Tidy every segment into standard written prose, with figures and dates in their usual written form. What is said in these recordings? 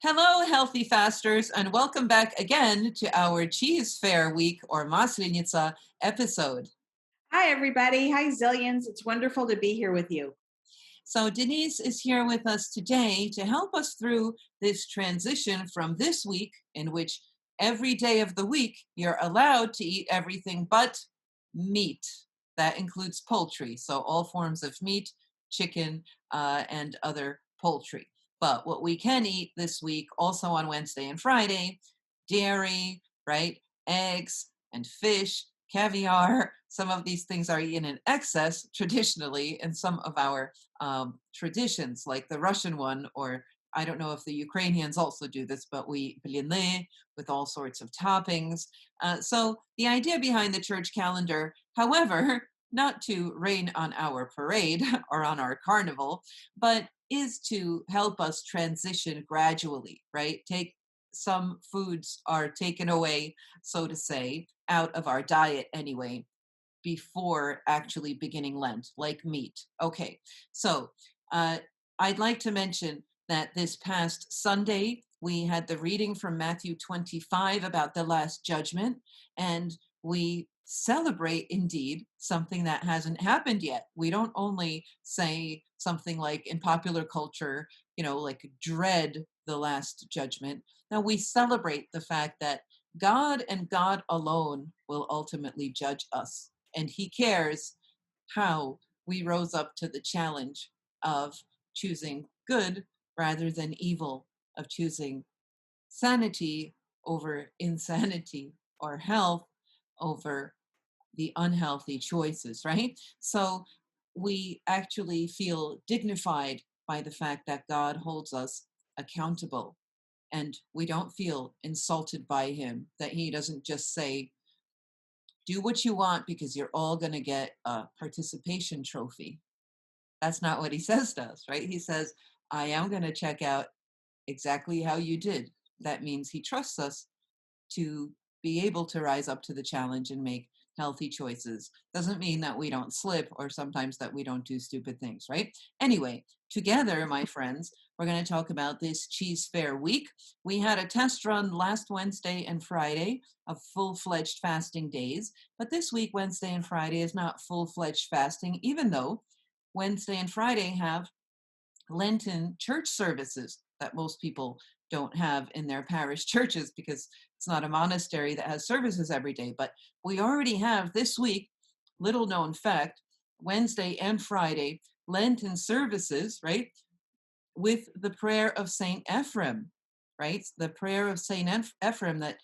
Hello, healthy fasters, and welcome back again to our Cheese Fair Week or Maslenitsa episode. Hi, everybody. Hi, Zillions. It's wonderful to be here with you. So, Denise is here with us today to help us through this transition from this week, in which every day of the week you're allowed to eat everything but meat. That includes poultry, so all forms of meat, chicken, and other poultry. But what we can eat this week, also on Wednesday and Friday, dairy, right? Eggs and fish, caviar. Some of these things are eaten in excess traditionally in some of our traditions, like the Russian one, or I don't know if the Ukrainians also do this, but we blины with all sorts of toppings. So the idea behind the church calendar, however, not to rain on our parade or on our carnival, but is to help us transition gradually, right? Take some foods are taken away, so to say, out of our diet anyway, before actually beginning Lent, like meat. Okay, so uh, I'd like to mention that this past Sunday, we had the reading from Matthew 25 about the Last Judgment, and we celebrate indeed something that hasn't happened yet. We don't only say something like in popular culture, like dread the Last Judgment. Now we celebrate the fact that God and God alone will ultimately judge us, and he cares how we rose up to the challenge of choosing good rather than evil, of choosing sanity over insanity, or health over the unhealthy choices, right? So we actually feel dignified by the fact that God holds us accountable, and we don't feel insulted by him, that he doesn't just say, do what you want because you're all going to get a participation trophy. That's not what he says to us, right? He says, I am going to check out exactly how you did. That means he trusts us to be able to rise up to the challenge and make healthy choices. Doesn't mean that we don't slip or sometimes that we don't do stupid things, right? Anyway, together, my friends, we're going to talk about this Cheese Fair week. We had a test run last Wednesday and Friday of full-fledged fasting days, but this week, Wednesday and Friday, is not full-fledged fasting, even though Wednesday and Friday have Lenten church services that most people don't have in their parish churches because it's not a monastery that has services every day. But we already have this week, little known fact, Wednesday and Friday, Lenten services, right? With the prayer of Saint Ephrem, right? The prayer of Saint Ephrem that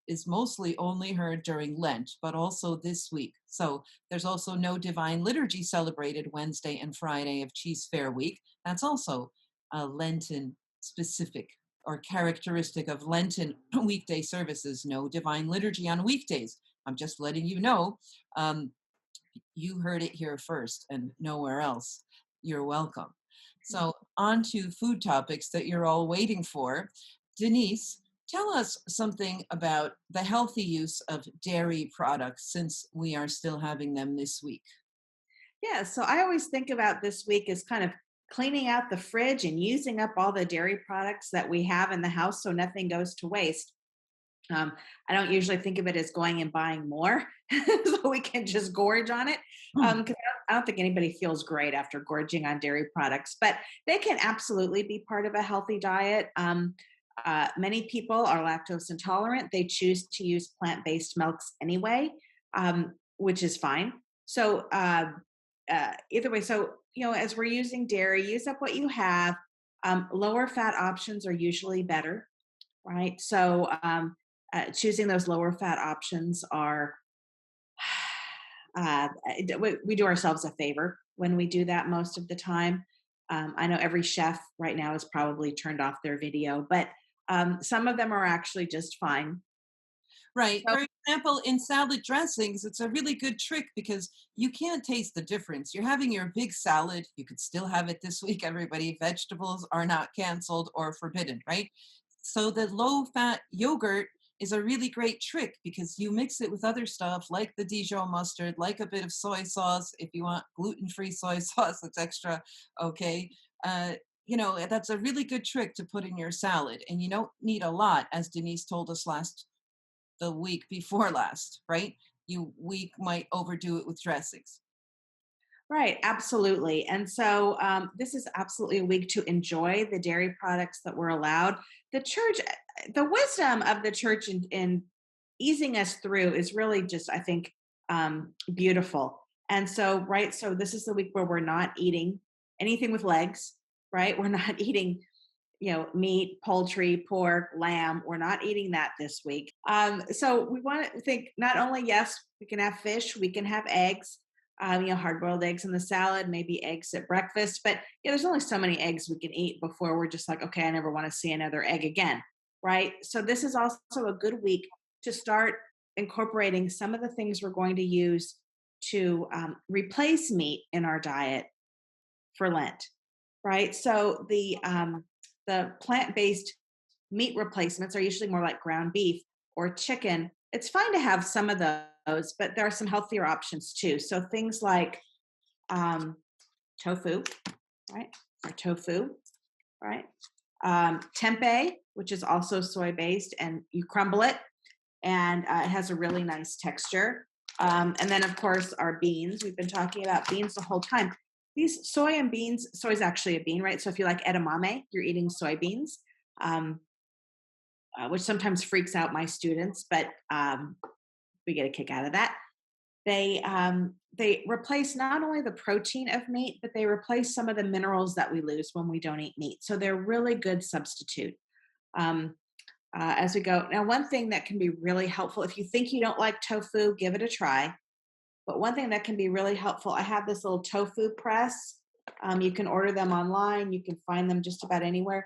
is mostly only heard during Lent, but also this week. So there's also no divine liturgy celebrated Wednesday and Friday of Cheese Fair week. That's also a Lenten specific or characteristic of Lenten weekday services. No divine liturgy on weekdays. I'm just letting you know. Um, you heard it here first and nowhere else. You're welcome. So, on to food topics that you're all waiting for. Denise, tell us something about the healthy use of dairy products since we are still having them this week. Yeah, so I always think about this week as kind of cleaning out the fridge and using up all the dairy products that we have in the house so nothing goes to waste. I don't usually think of it as going and buying more so we can just gorge on it. Hmm. Because I don't think anybody feels great after gorging on dairy products, but they can absolutely be part of a healthy diet. Many people are lactose intolerant. They choose to use plant based milks anyway, which is fine. So, either way, so, as we're using dairy, use up what you have. Lower fat options are usually better, right? So, choosing those lower fat options are we do ourselves a favor when we do that most of the time. I know every chef right now has probably turned off their video, but some of them are actually just fine. Right. So, For example, in salad dressings, it's a really good trick because you can't taste the difference. You're having your big salad. You could still have it this week, everybody. Vegetables are not canceled or forbidden, right? So the low fat yogurt is a really great trick because you mix it with other stuff like the Dijon mustard, like a bit of soy sauce. If you want gluten free soy sauce, that's extra okay. that's a really good trick to put in your salad. And you don't need a lot, as Denise told us the week before last, right? We might overdo it with dressings. Right, absolutely. And so this is absolutely a week to enjoy the dairy products that we're allowed. The church, the wisdom of the church in easing us through is really just, I think, beautiful. And so, right, so this is the week where we're not eating anything with legs, right? We're not eating, meat, poultry, pork, lamb. We're not eating that this week. So we want to think not only, yes, we can have fish, we can have eggs, hard boiled eggs in the salad, maybe eggs at breakfast. But there's only so many eggs we can eat before we're just like, okay, I never want to see another egg again. Right. So this is also a good week to start incorporating some of the things we're going to use to replace meat in our diet for Lent. Right. So the plant-based meat replacements are usually more like ground beef or chicken. It's fine to have some of those, but there are some healthier options too. So things like um, tofu, right? Or tofu, right? Tempeh, which is also soy-based, and you crumble it, and it has a really nice texture. And then, of course, our beans. We've been talking about beans the whole time. These soy and beans, soy is actually a bean, right? So if you like edamame, you're eating soybeans. Um, which sometimes freaks out my students, but we get a kick out of that. They replace not only the protein of meat, but they replace some of the minerals that we lose when we don't eat meat. So they're really good substitute. Um, as we go now, one thing that can be really helpful if you think you don't like tofu, give it a try. But one thing that can be really helpful, I have this little tofu press. You can order them online. You can find them just about anywhere.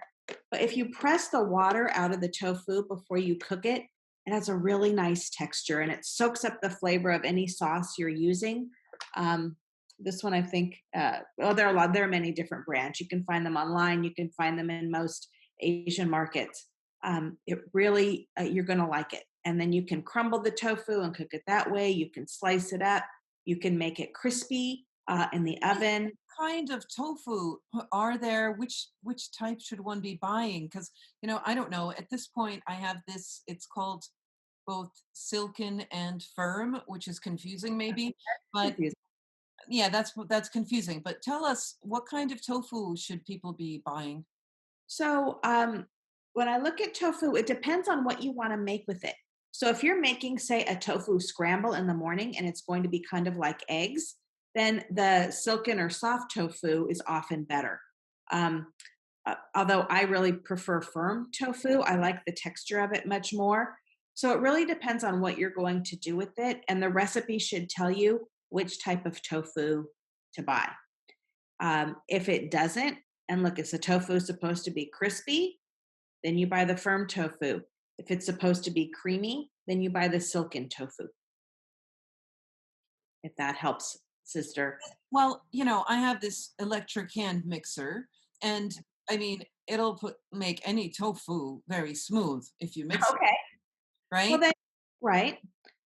But if you press the water out of the tofu before you cook it, it has a really nice texture and it soaks up the flavor of any sauce you're using. Um, this one, I think, there are there are many different brands. You can find them online. You can find them in most Asian markets. It really, you're going to like it. And then you can crumble the tofu and cook it that way. You can slice it up. You can make it crispy in the oven. Kind of tofu are there? Which type should one be buying? Because I don't know. At this point, I have this. It's called both silken and firm, which is confusing, maybe. But Confusing. yeah, that's confusing. But tell us, what kind of tofu should people be buying? So when I look at tofu, it depends on what you want to make with it. So if you're making, say, a tofu scramble in the morning and it's going to be kind of like eggs, then the silken or soft tofu is often better. Um, Although I really prefer firm tofu, I like the texture of it much more. So it really depends on what you're going to do with it. And the recipe should tell you which type of tofu to buy. If it doesn't, and look, if the tofu is supposed to be crispy, then you buy the firm tofu. If it's supposed to be creamy, then you buy the silken tofu, if that helps, sister. Well, I have this electric hand mixer, and I mean, it'll make any tofu very smooth if you mix it, Okay. Well, right? then, right.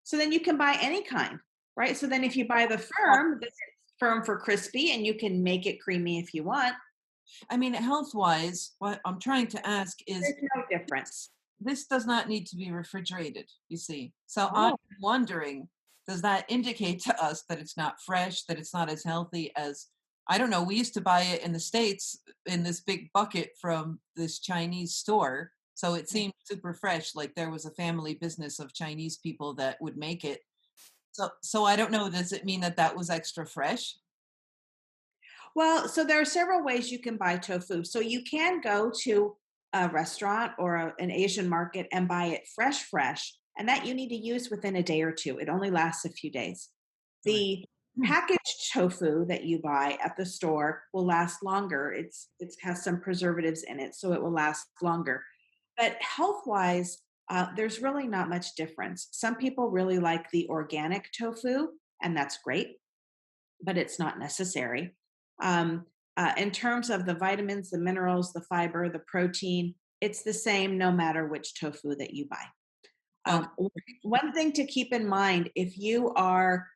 So then you can buy any kind, right? So then if you buy the firm, this is firm for crispy, and you can make it creamy if you want. I mean, health wise, what I'm trying to ask is There's no difference. this does not need to be refrigerated, you see. So I'm Oh, wondering, does that indicate to us that it's not fresh, that it's not as healthy as, I don't know, we used to buy it in the States in this big bucket from this Chinese store. So it seemed super fresh, like there was a family business of Chinese people that would make it. So I don't know, does it mean that that was extra fresh? well, so there are several ways you can buy tofu. So you can go to a restaurant or an Asian market and buy it fresh, and that you need to use within a day or two. It only lasts a few days. Right. The Hmm. packaged tofu that you buy at the store will last longer. It has some preservatives in it, so it will last longer. But health wise, there's really not much difference. Some people really like the organic tofu, and that's great, but it's not necessary. Um, in terms of the vitamins, the minerals, the fiber, the protein, it's the same no matter which tofu that you buy. Okay. One thing to keep in mind if you are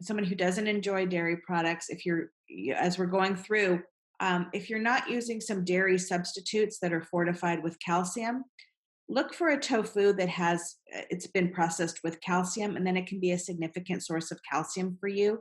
someone who doesn't enjoy dairy products, if as we're going through, If you're not using some dairy substitutes that are fortified with calcium, look for a tofu that has it's been processed with calcium, and then it can be a significant source of calcium for you.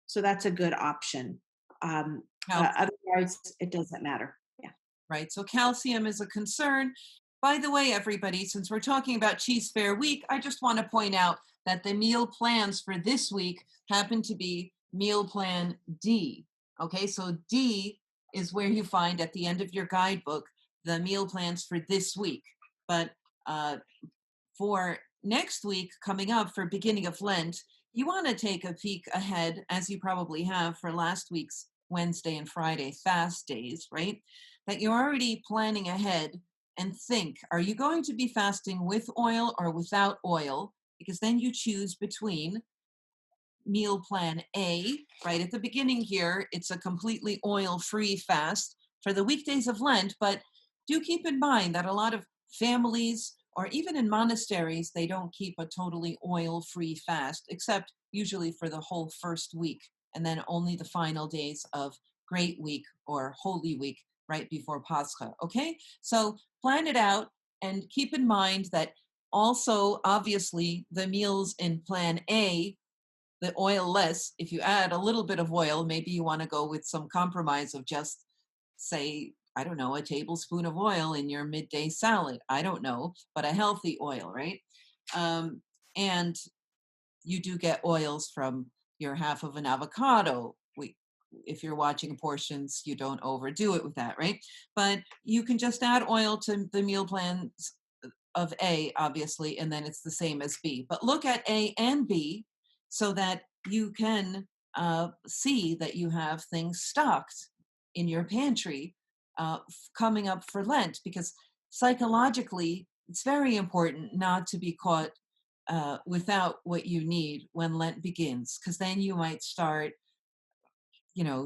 So that's a good option. Right. Otherwise, it doesn't matter. Yeah. Right. So calcium is a concern. By the way, everybody, since we're talking about Cheese Fair Week, I just want to point out that the meal plans for this week happen to be Meal Plan D. Okay, so D is where you find at the end of your guidebook the meal plans for this week. But uh, for next week coming up for beginning of Lent, you want to take a peek ahead, as you probably have for last week's Wednesday and Friday fast days, right? That you're already planning ahead and think, are you going to be fasting with oil or without oil? Because then you choose between meal plan A, right at the beginning here, it's a completely oil free fast for the weekdays of Lent. But do keep in mind that a lot of families, or even in monasteries, they don't keep a totally oil free fast, except usually for the whole first week, and then only the final days of Great Week or Holy Week right before Pascha. Okay? So plan it out and keep in mind that also, obviously, the meals in plan A, the oil less. If you add a little bit of oil, maybe you want to go with some compromise of just, say, I don't know, a tablespoon of oil in your midday salad. I don't know, but a healthy oil, right? And you do get oils from your half of an avocado. If you're watching portions, you don't overdo it with that, right? But you can just add oil to the meal plans of A, obviously, and then it's the same as B. But look at A and B so that you can see that you have things stocked in your pantry coming up for Lent, because psychologically, it's very important not to be caught without what you need when Lent begins, because then you might start,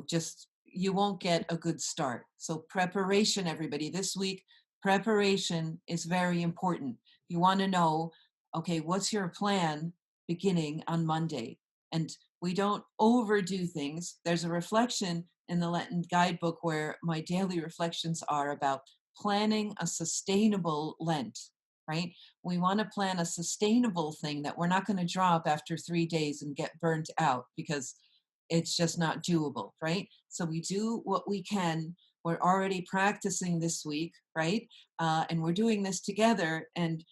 just you won't get a good start. So preparation, everybody, this week, preparation is very important. You want to know, okay, what's your plan beginning on Monday? And we don't overdo things. There's a reflection in the Lenten guidebook where my daily reflections are about planning a sustainable Lent, right? We want to plan a sustainable thing that we're not going to drop after 3 days and get burnt out, because it's just not doable, right? So we do what we can. We're already practicing this week, right? And we're doing this together. And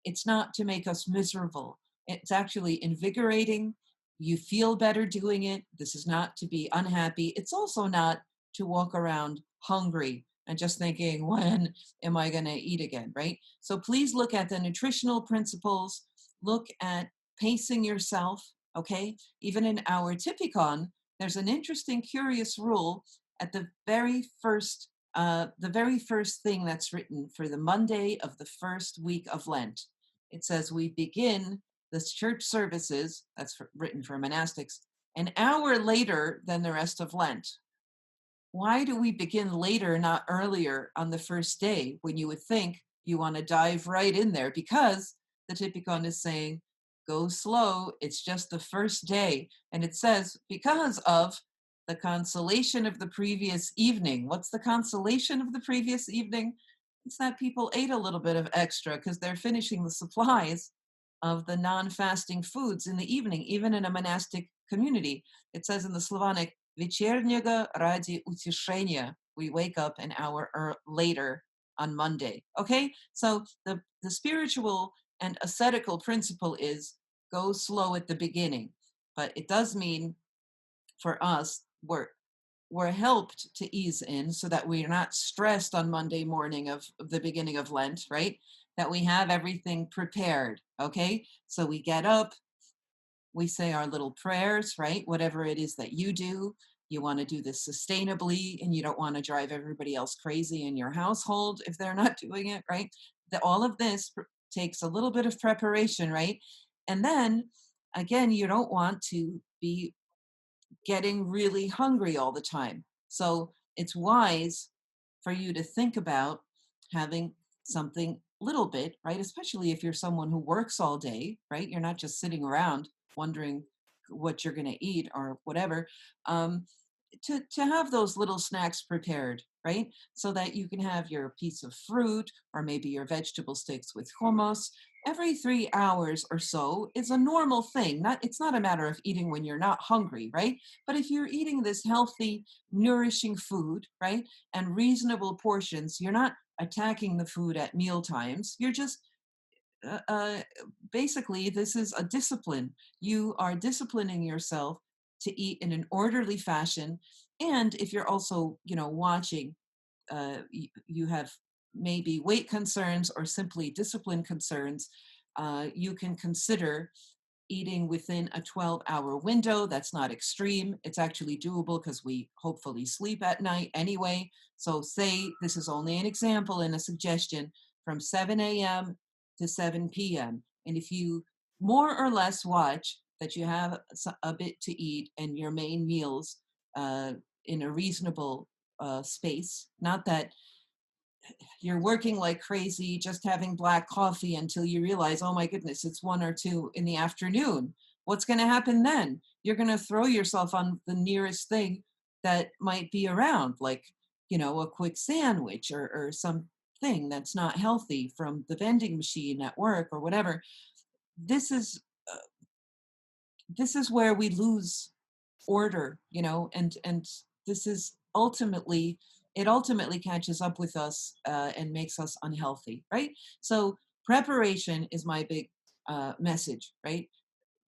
it's not to make us miserable. It's actually invigorating. You feel better doing it. This is not to be unhappy. It's also not to walk around hungry and just thinking, when am I going to eat again, right? So please look at the nutritional principles, look at pacing yourself, okay? Even in our Typicon, there's an interesting, curious rule at the very first thing that's written for the Monday of the first week of Lent. It says we begin the church services, written for monastics, an hour later than the rest of Lent. Why do we begin later, not earlier, on the first day, when you would think you want to dive right in there? Because the Typicon is saying, go slow, it's just the first day. And it says, because of the consolation of the previous evening. What's the consolation of the previous evening? It's that people ate a little bit of extra because they're finishing the supplies of the non fasting foods in the evening, even in a monastic community. It says in the Slavonic, Вечернего ради утешения. We wake up an hour later on Monday. Okay? So the spiritual and ascetical principle is go slow at the beginning. But it does mean for us, we're helped to ease in so that we're not stressed on Monday morning of the beginning of Lent, right? That we have everything prepared. Okay? So we get up, we say our little prayers, right? Whatever it is that you do, you want to do this sustainably, and you don't want to drive everybody else crazy in your household if they're not doing it, right? All of this takes a little bit of preparation, right? And then again, you don't want to be getting really hungry all the time. So it's wise for you to think about having something little bit, right? Especially if you're someone who works all day, right? You're not just sitting around wondering what you're going to eat or whatever. Um, to have those little snacks prepared, right? So that you can have your piece of fruit or maybe your vegetable sticks with hummus every 3 hours or so is a normal thing. Not It's not a matter of eating when you're not hungry, right? But if you're eating this healthy, nourishing food, right, and reasonable portions, you're not attacking the food at meal times. You're just uh, uh, basically, this is a discipline. You are disciplining yourself to eat in an orderly fashion. And if you're also, watching, you have maybe weight concerns or simply discipline concerns, you can consider eating within a 12-hour window. That's not extreme. It's actually doable because we hopefully sleep at night anyway. So, say this is only an example and a suggestion from 7 a.m. to 7 p.m. And if you more or less watch that you have a bit to eat and your main meals uh, in a reasonable space, not that you're working like crazy, just having black coffee until you realize, oh my goodness, it's 1 or 2 in the afternoon. What's going to happen then? You're going to throw yourself on the nearest thing that might be around, like, a quick sandwich or something that's not healthy from the vending machine at work or whatever. This is uh, this is where we lose order, and this is ultimately it ultimately catches up with us and makes us unhealthy, right? So preparation is my big message, right?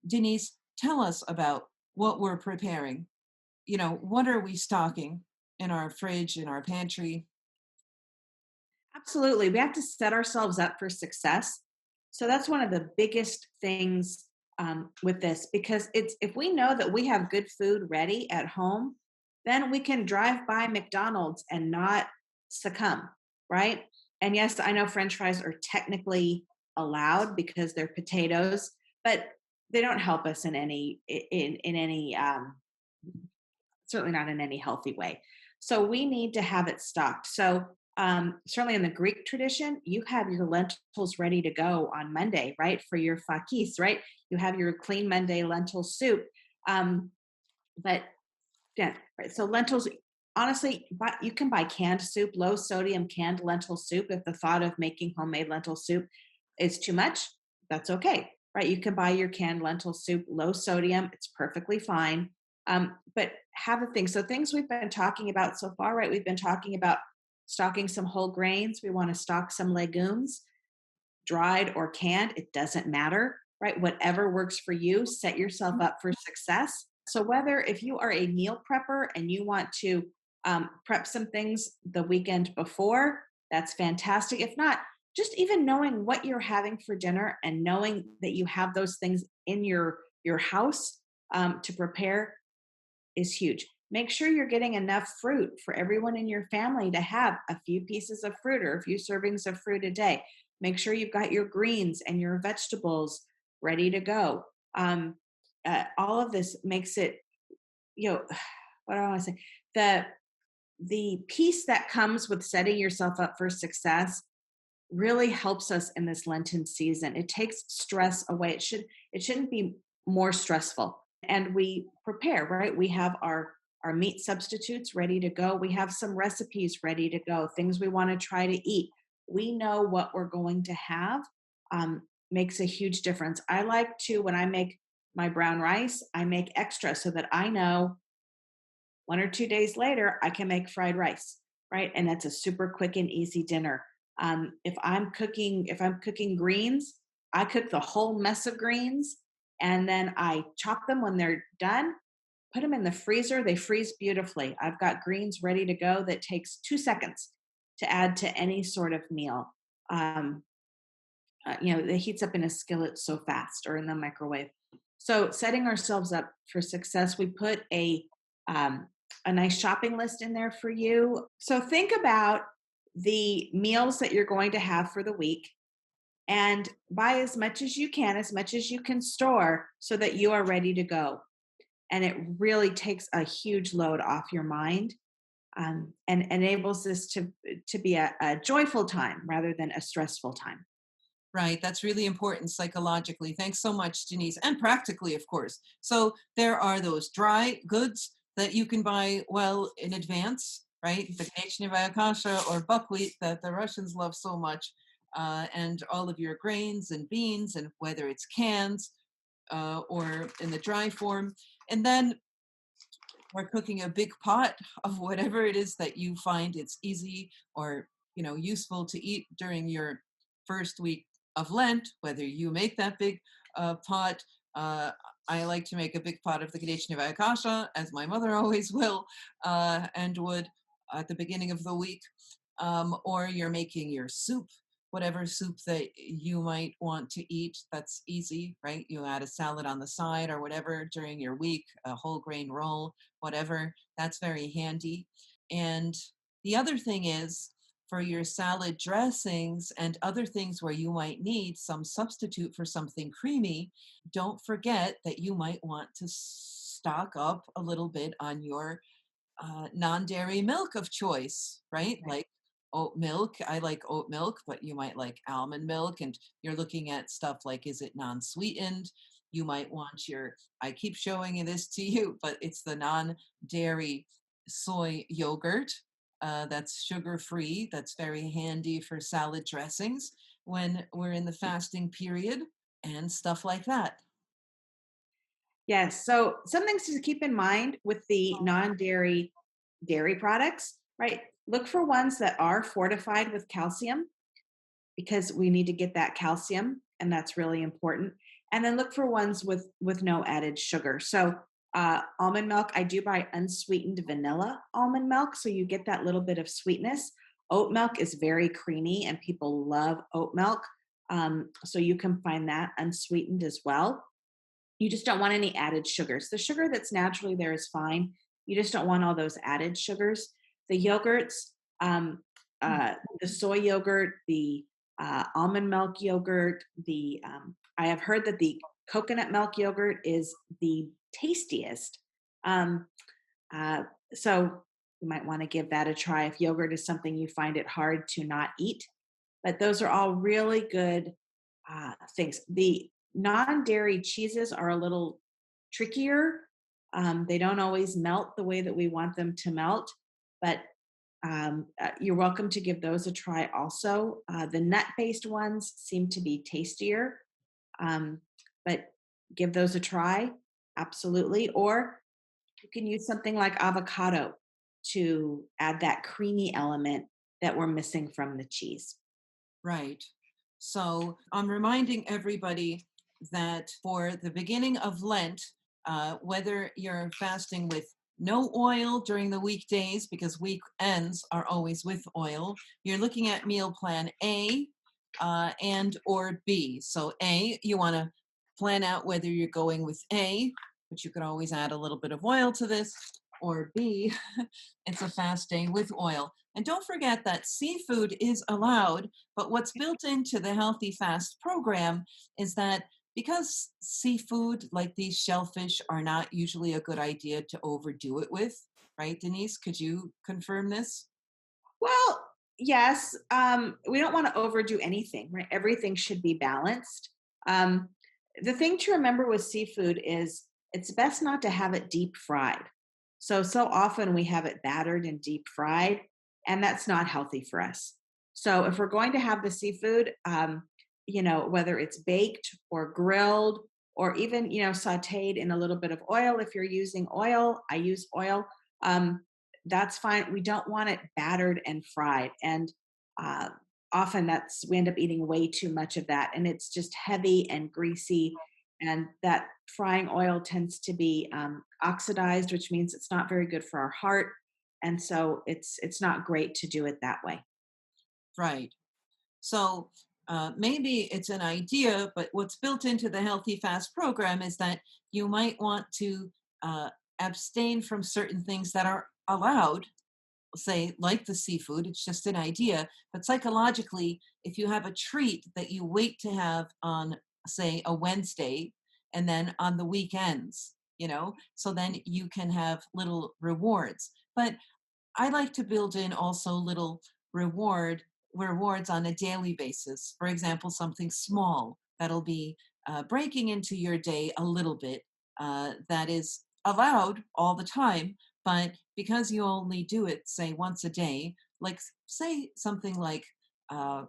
Denise, tell us about what we're preparing. What are we stocking in our fridge, in our pantry? Absolutely. We have to set ourselves up for success. So that's one of the biggest things with this, because it's if we know that we have good food ready at home, then we can drive by McDonald's and not succumb, right? And yes, I know French fries are technically allowed because they're potatoes, but they don't help us in any certainly not in any healthy way. So we need to have it stocked. So certainly in the Greek tradition, you have your lentils ready to go on Monday, right? For your fakis, right? You have your clean Monday lentil soup. Um, but yeah, right. So lentils, honestly, but you can buy canned soup, low sodium canned lentil soup. If the thought of making homemade lentil soup is too much, that's okay, right? You can buy your canned lentil soup, low sodium. It's perfectly fine. But have a thing. So things we've been talking about so far, right? We've been talking about stocking some whole grains. We want to stock some legumes, dried or canned. It doesn't matter, right? Whatever works for you, set yourself up for success. So whether if you are a meal prepper and you want to prep some things the weekend before, that's fantastic. If not, just even knowing what you're having for dinner and knowing that you have those things in your house to prepare is huge. Make sure you're getting enough fruit for everyone in your family to have a few pieces of fruit or a few servings of fruit a day. Make sure you've got your greens and your vegetables ready to go. All of this makes it, you know, what do I want to say? The the peace that comes with setting yourself up for success really helps us in this Lenten season. It takes stress away. It shouldn't be more stressful. And we prepare, right? We have our meat substitutes ready to go. We have some recipes ready to go, things we want to try to eat. We know what we're going to have. Makes a huge difference. I like to, when I make my brown rice, I make extra so that I know 1 or 2 days later, I can make fried rice, right? And that's a super quick and easy dinner. If I'm cooking greens, I cook the whole mess of greens and then I chop them when they're done, put them in the freezer. They freeze beautifully. I've got greens ready to go that takes 2 seconds to add to any sort of meal. Um, it heats up in a skillet so fast or in the microwave. So setting ourselves up for success, we put um, a nice shopping list in there for you. So think about the meals that you're going to have for the week and buy as much as you can, as much as you can store so that you are ready to go. And it really takes a huge load off your mind, and enables this to be a joyful time rather than a stressful time. Right. That's really important psychologically. Thanks so much, Denise. And practically, of course. So there are those dry goods, that you can buy well in advance, right? The Grechnevaia kasha or buckwheat that the Russians love so much, and all of your grains and beans, and whether it's cans or in the dry form. And then we're cooking a big pot of whatever it is that you find it's easy or useful to eat during your first week of Lent. Whether you make that big pot, uh, I like to make a big pot of the Grechnevaia kasha, as my mother always will and would at the beginning of the week. Or you're making your soup, whatever soup that you might want to eat. That's easy, right? You add a salad on the side or whatever during your week, a whole grain roll, whatever. That's very handy. And the other thing is, for your salad dressings and other things where you might need some substitute for something creamy, don't forget that you might want to stock up a little bit on your non-dairy milk of choice, right? Right. Like oat milk. I like oat milk, but you might like almond milk. And you're looking at stuff like, is it non-sweetened? You might want your, I keep showing this to you, but it's the non-dairy soy yogurt. That's sugar-free. That's very handy for salad dressings when we're in the fasting period and stuff like that. Yes. So some things to keep in mind with the non-dairy dairy products, right? Look for ones that are fortified with calcium because we need to get that calcium, and that's really important. And then look for ones with no added sugar. So almond milk, I do buy unsweetened vanilla almond milk, so you get that little bit of sweetness. Oat milk is very creamy, and people love oat milk. So you can find that unsweetened as well. You just don't want any added sugars. The sugar that's naturally there is fine. You just don't want all those added sugars. The yogurts, the soy yogurt, the almond milk yogurt, I have heard that the coconut milk yogurt is the tastiest. Um, uh, so you might want to give that a try if yogurt is something you find it hard to not eat. But those are all really good things. The non-dairy cheeses are a little trickier. They don't always melt the way that we want them to melt, but you're welcome to give those a try also. The nut-based ones seem to be tastier, um, but give those a try, absolutely. Or you can use something like avocado to add that creamy element that we're missing from the cheese. Right. So I'm reminding everybody that for the beginning of Lent, whether you're fasting with no oil during the weekdays, because weekends are always with oil, you're looking at meal plan A and or B. So A, you want to plan out whether you're going with A, but you could always add a little bit of oil to this, or B, it's a fast day with oil. And don't forget that seafood is allowed, but what's built into the Healthy Fast program is that because seafood, like these shellfish, are not usually a good idea to overdo it with, right, Denise? Could you confirm this? Well, yes. We don't want to overdo anything, right? Everything should be balanced. Um, the thing to remember with seafood is it's best not to have it deep fried. So often we have it battered and deep fried, and that's not healthy for us. So if we're going to have the seafood, whether it's baked or grilled or even, sauteed in a little bit of oil, if you're using oil, I use oil. Um, that's fine. We don't want it battered and fried. And uh, often we end up eating way too much of that. And it's just heavy and greasy. And that frying oil tends to be oxidized, which means it's not very good for our heart. And so it's not great to do it that way. Right. So maybe it's an idea, but what's built into the Healthy Fast program is that you might want to abstain from certain things that are allowed, say, like the seafood. It's just an idea. But psychologically, if you have a treat that you wait to have on, say, a Wednesday and then on the weekends, so then you can have little rewards. But I like to build in also little rewards on a daily basis. For example, something small that'll be breaking into your day a little bit. That is allowed all the time, but because you only do it, say, once a day, like say something like uh,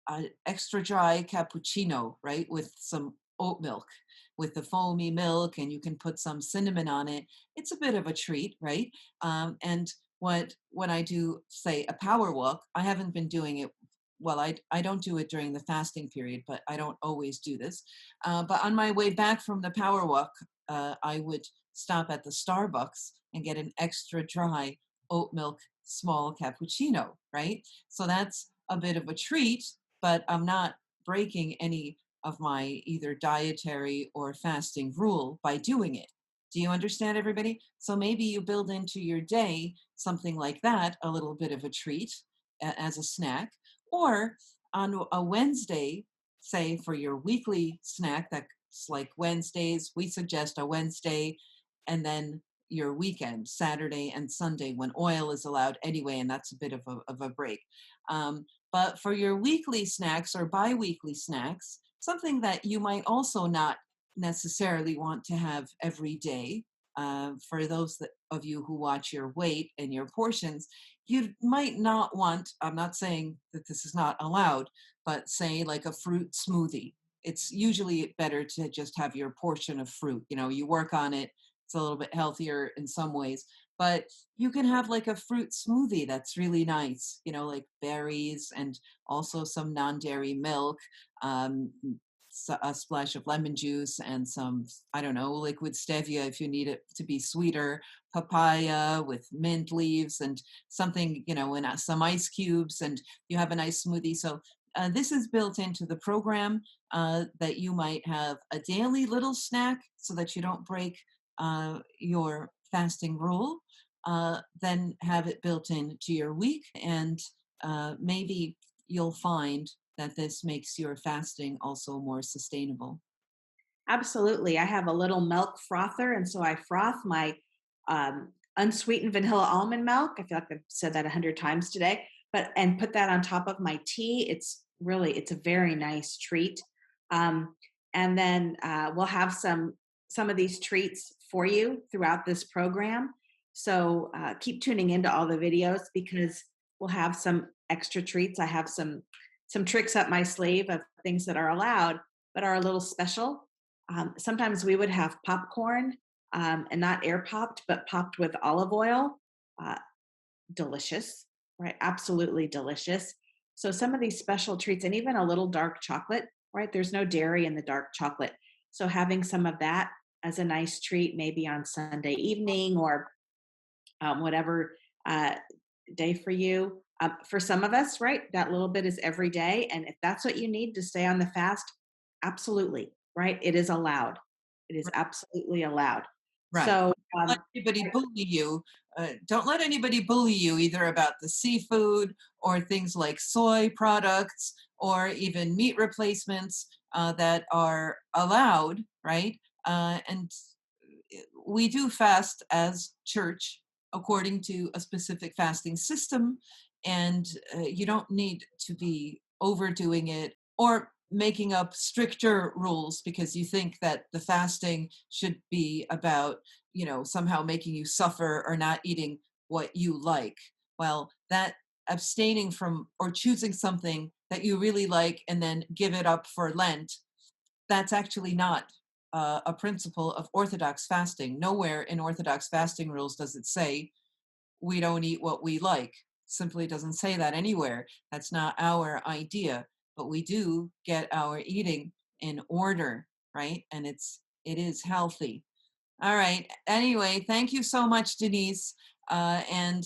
an extra dry cappuccino, right, with some oat milk, with the foamy milk, and you can put some cinnamon on it. It's a bit of a treat, right? And when I do, say, a power walk, I haven't been doing it. Well, I don't do it during the fasting period, but I don't always do this. But on my way back from the power walk, I would stop at the Starbucks and get an extra dry oat milk small cappuccino, right? So that's a bit of a treat, but I'm not breaking any of my either dietary or fasting rule by doing it. Do you understand, everybody? So maybe you build into your day something like that, a little bit of a treat as a snack, or on a Wednesday, say for your weekly snack, that's like Wednesdays, we suggest a Wednesday and then your weekend, Saturday and Sunday, when oil is allowed anyway, and that's a bit of a break. But for your weekly snacks or bi-weekly snacks, something that you might also not necessarily want to have every day, for those of you who watch your weight and your portions, you might not want, I'm not saying that this is not allowed, but say like a fruit smoothie. It's usually better to just have your portion of fruit. You know, you work on it, it's a little bit healthier in some ways, but you can have like a fruit smoothie that's really nice, you know, like berries and also some non-dairy milk, um, a splash of lemon juice and some, I don't know, liquid stevia if you need it to be sweeter, papaya with mint leaves and something, you know, and some ice cubes, and you have a nice smoothie. So this is built into the program, that you might have a daily little snack so that you don't break your fasting rule, then have it built into your week, and maybe you'll find that this makes your fasting also more sustainable. Absolutely. I have a little milk frother, and so I froth my unsweetened vanilla almond milk. I feel like I've said that 100 times today, but and put that on top of my tea. It's a very nice treat. Um, and then we'll have some of these treats for you throughout this program. So keep tuning into all the videos because we'll have some extra treats. I have some tricks up my sleeve of things that are allowed but are a little special. Sometimes we would have popcorn, and not air popped, but popped with olive oil. Uh, Delicious, right? Absolutely delicious. So some of these special treats, and even a little dark chocolate, right? There's no dairy in the dark chocolate. So having some of that as a nice treat, maybe on Sunday evening or whatever uh, day for you. For some of us, right, that little bit is every day. And if that's what you need to stay on the fast, absolutely, right? It is allowed. It is absolutely allowed. Right. So, Let anybody bully you. Don't let anybody bully you either about the seafood or things like soy products or even meat replacements that are allowed, right? And we do fast as church according to a specific fasting system, and you don't need to be overdoing it or making up stricter rules because you think that the fasting should be about, you know, somehow making you suffer or not eating what you like. Well, that abstaining from or choosing something that you really like and then give it up for Lent, that's actually not a principle of Orthodox fasting. Nowhere in Orthodox fasting rules does it say we don't eat what we like. Simply doesn't say that anywhere. That's not our idea. But we do get our eating in order, right? And it is healthy. All right. Anyway, thank you so much, Denise. And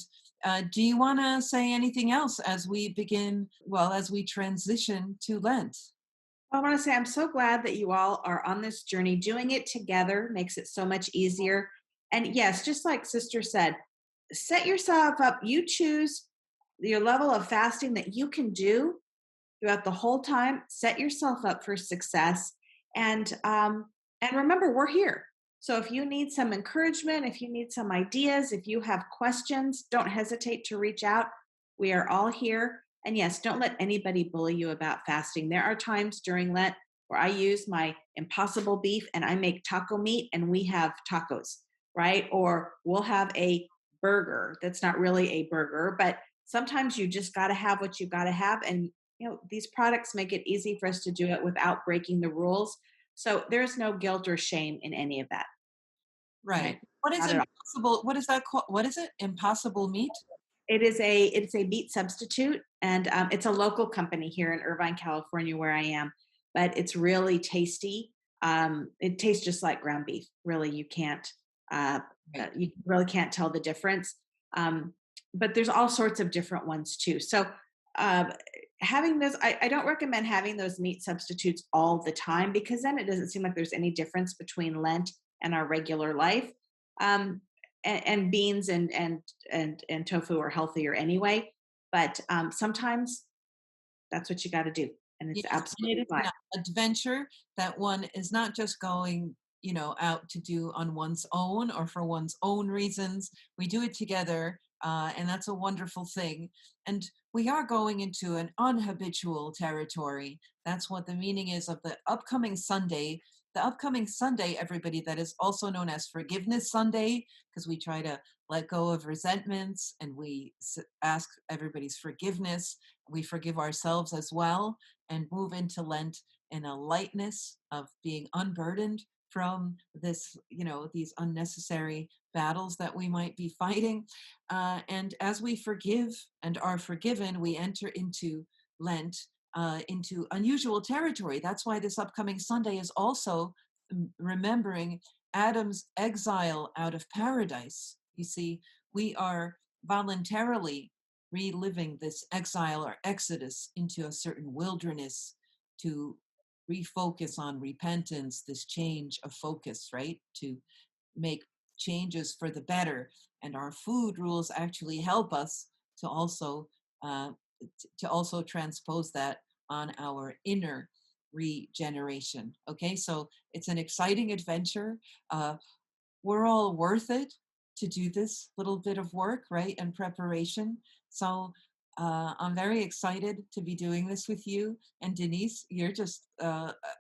do you want to say anything else as we begin? Well, as we transition to Lent. I want to say I'm so glad that you all are on this journey. Doing it together makes it so much easier. And yes, just like Sister said, set yourself up. You choose your level of fasting that you can do throughout the whole time. Set yourself up for success, and remember, we're here. So if you need some encouragement, if you need some ideas, if you have questions, don't hesitate to reach out. We are all here. And yes, don't let anybody bully you about fasting. There are times during Lent where I use my impossible beef and I make taco meat and we have tacos. right? Or we'll have a burger that's not really a burger, but sometimes you just got to have what you got to have. And, these products make it easy for us to do it without breaking the rules. So there's no guilt or shame in any of that, Right. right? What is Not at all. impossible? What is that called? What is it? Impossible meat? It's a meat substitute, and it's a local company here in Irvine, California, where I am. But it's really tasty. It tastes just like ground beef. Really, uh, Right. you really can't tell the difference. Um, but there's all sorts of different ones too. So uh, having those, I don't recommend having those meat substitutes all the time because then it doesn't seem like there's any difference between Lent and our regular life. Um, and beans and tofu are healthier anyway. But sometimes that's what you got to do, and it's Yes, and it absolutely is fine. an adventure that one is not just going, out to do on one's own or for one's own reasons. We do it together, and that's a wonderful thing. And we are going into an unhabitual territory. That's what the meaning is of the upcoming Sunday. The upcoming Sunday, everybody, that is also known as Forgiveness Sunday, because we try to let go of resentments and we ask everybody's forgiveness. We forgive ourselves as well and move into Lent in a lightness of being unburdened from this, these unnecessary battles that we might be fighting. And as we forgive and are forgiven, we enter into Lent, into unusual territory. That's why this upcoming Sunday is also remembering Adam's exile out of paradise. You see, we are voluntarily reliving this exile or exodus into a certain wilderness to refocus on repentance, this change of focus, right? To make changes for the better. And our food rules actually help us to also uh, to also transpose that on our inner regeneration. Okay, so it's an exciting adventure. We're all worth it to do this little bit of work, right, and preparation. So I'm very excited to be doing this with you. And Denise, you're just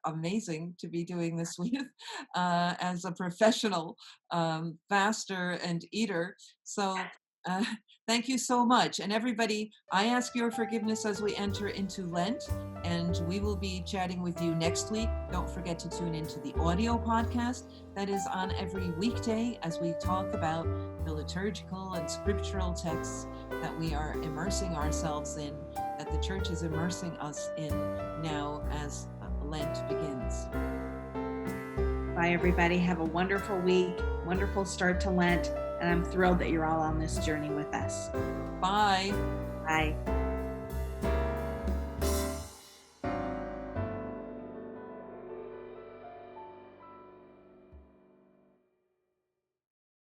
amazing to be doing this with as a professional faster and eater. So uh, thank you so much. And everybody, I ask your forgiveness as we enter into Lent. And we will be chatting with you next week. Don't forget to tune into the audio podcast that is on every weekday as we talk about the liturgical and scriptural texts that we are immersing ourselves in, that the church is immersing us in now as Lent begins. Bye, everybody. Have a wonderful week, wonderful start to Lent, and I'm thrilled that you're all on this journey with us. Bye. Bye.